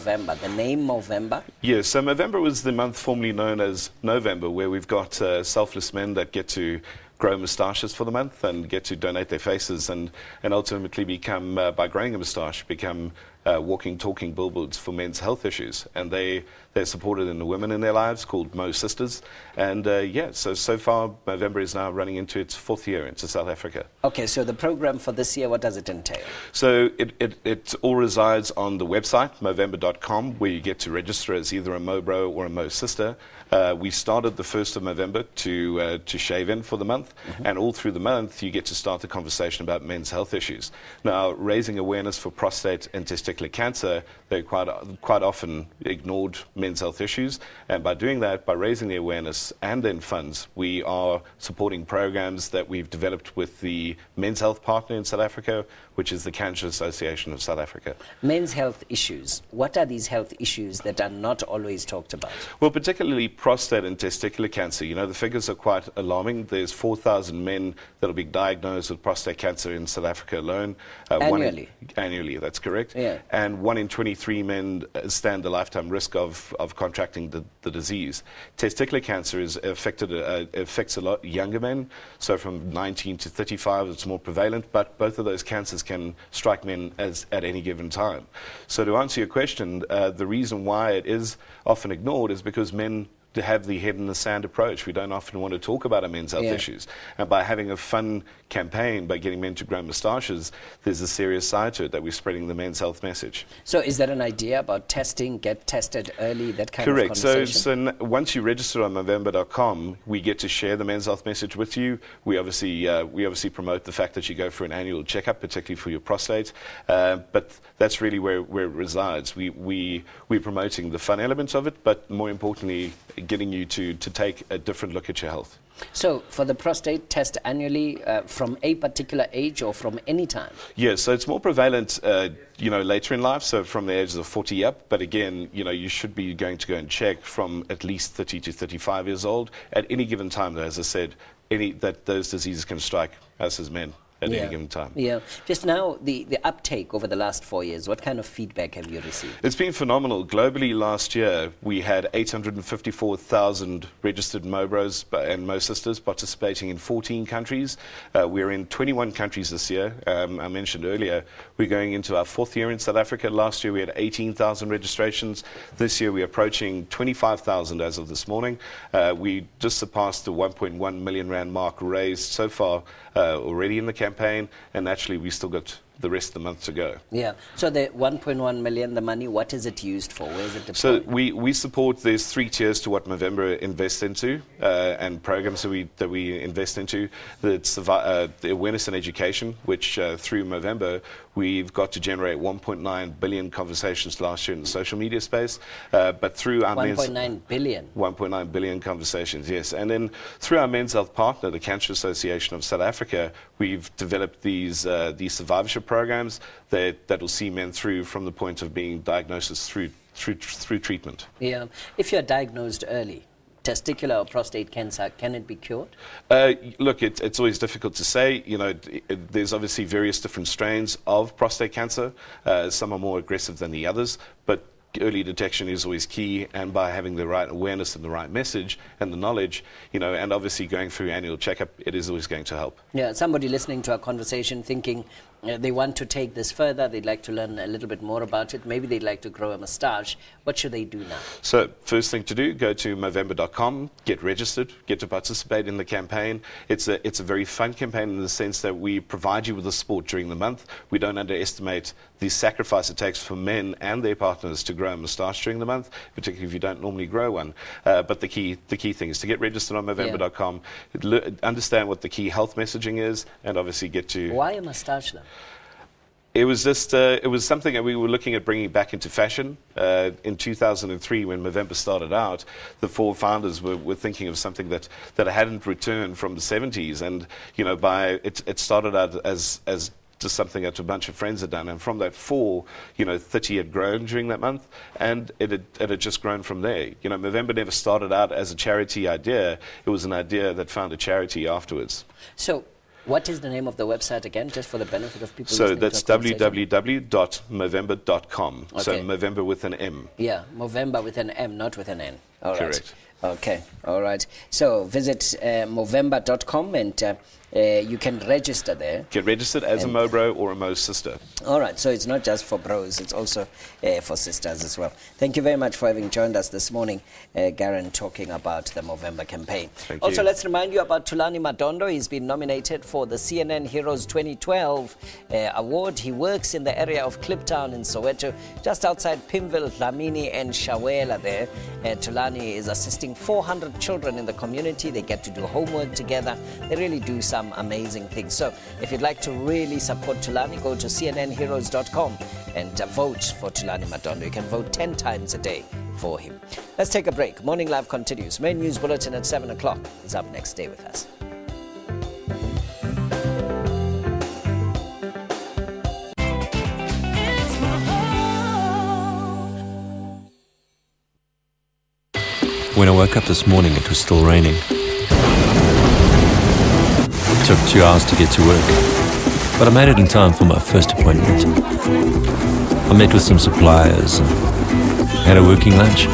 Movember, the name Movember? Yes, so Movember was the month formerly known as November, where we've got selfless men that get to grow moustaches for the month and get to donate their faces and ultimately become, by growing a moustache, become walking, talking billboards for men's health issues. And they're supported in the women in their lives, called Mo Sisters. And so far, Movember is now running into its 4th year into South Africa. Okay, so the program for this year, what does it entail? So it all resides on the website, Movember.com, where you get to register as either a Mo Bro or a Mo Sister. We started the 1st of November to shave in for the month, and all through the month you get to start the conversation about men's health issues. Now, raising awareness for prostate and testicular cancer, they quite often ignored men's health issues, and by doing that, by raising the awareness and then funds, we are supporting programs that we've developed with the men's health partner in South Africa, which is the Cancer Association of South Africa. Men's health issues. What are these health issues that are not always talked about? Well, particularly prostate and testicular cancer. You know, the figures are quite alarming. There's 4,000 men that will be diagnosed with prostate cancer in South Africa alone. Annually? Annually, that's correct. Yeah. And 1 in 23 men stand a lifetime risk of contracting the disease. Testicular cancer affects a lot younger men, so from 19 to 35 it's more prevalent, but both of those cancers can strike men at any given time. So to answer your question, the reason why it is often ignored is because men to have the head in the sand approach. We don't often want to talk about our men's health issues. And by having a fun campaign, by getting men to grow moustaches, there's a serious side to it that we're spreading the men's health message. So is there an idea about testing, get tested early, that kind of conversation? Correct. So once you register on Movember.com, we get to share the men's health message with you. We obviously promote the fact that you go for an annual checkup, particularly for your prostate. But that's really where it resides. We're promoting the fun elements of it, but more importantly, getting you to take a different look at your health. So for the prostate, test annually from a particular age or from any time? Yes, so it's more prevalent later in life, so from the ages of 40 up. But again, you should be going to go and check from at least 30 to 35 years old. At any given time, though, as I said, those diseases can strike us as men at any given time. Yeah. Just now, the uptake over the last 4 years, what kind of feedback have you received? It's been phenomenal. Globally, last year, we had 854,000 registered Mobros and Mo Sisters participating in 14 countries. We're in 21 countries this year. I mentioned earlier, we're going into our 4th year in South Africa. Last year, we had 18,000 registrations. This year, we're approaching 25,000 as of this morning. We just surpassed the 1.1 million rand mark raised so far already in the campaign, and actually we still got the rest of the month to go. Yeah. So the 1.1 million, the money, what is it used for? Where is it deployed? So we support, there's 3 tiers to what Movember invests into and programs that we invest into. It's the awareness and education, which through Movember we've got to generate 1.9 billion conversations last year in the social media space. But through our 1.9 billion? 1.9 billion conversations, yes. And then through our men's health partner, the Cancer Association of South Africa, we've developed these survivorship programs that will see men through from the point of being diagnosis through treatment. Yeah. If you're diagnosed early, testicular or prostate cancer, can it be cured? Look, it's always difficult to say. There's obviously various different strains of prostate cancer. Some are more aggressive than the others, but early detection is always key, and by having the right awareness and the right message and the knowledge, and obviously going through annual checkup, it is always going to help. Yeah, somebody listening to our conversation thinking they want to take this further, they'd like to learn a little bit more about it, maybe they'd like to grow a moustache. What should they do now? So first thing to do, go to Movember.com, get registered, get to participate in the campaign. It's a very fun campaign in the sense that we provide you with the support during the month. We don't underestimate the sacrifice it takes for men and their partners to grow a moustache during the month, particularly if you don't normally grow one. But the key thing is to get registered on Movember.com, understand what the key health messaging is, and obviously get to... Why a moustache then? It was just, it was something that we were looking at bringing back into fashion. In 2003, when Movember started out, the 4 founders were thinking of something that hadn't returned from the 70s. And, it started out as just something that a bunch of friends had done. And from that 4, 30 had grown during that month. And it had just grown from there. Movember never started out as a charity idea. It was an idea that found a charity afterwards. So What is the name of the website again, just for the benefit of people? So that's www.movember.com. Okay. So Movember with an M. Yeah, Movember with an M, not with an N. All right. Correct. Okay, all right. So visit Movember.com and you can register there. Get registered as a Mo bro or a Mo sister. All right, so it's not just for bros, it's also for sisters as well. Thank you very much for having joined us this morning, Garron, talking about the Movember campaign. Thank Also, you. let's remind you about Thulani Madondo. He's been nominated for the CNN Heroes 2012 award. He works in the area of Kliptown in Soweto, just outside Pimville, Dlamini and Shawela there. Thulani is assisting 400 children in the community. They get to do homework together. They really do some amazing things. So if you'd like to really support Thulani, go to cnnheroes.com and vote for Thulani Madondo. You can vote 10 times a day for him. Let's take a break. Morning Live continues. Main news bulletin at 7 o'clock is up next. Stay with us. When I woke up this morning, it was still raining. It took 2 hours to get to work, but I made it in time for my first appointment. I met with some suppliers and had a working lunch.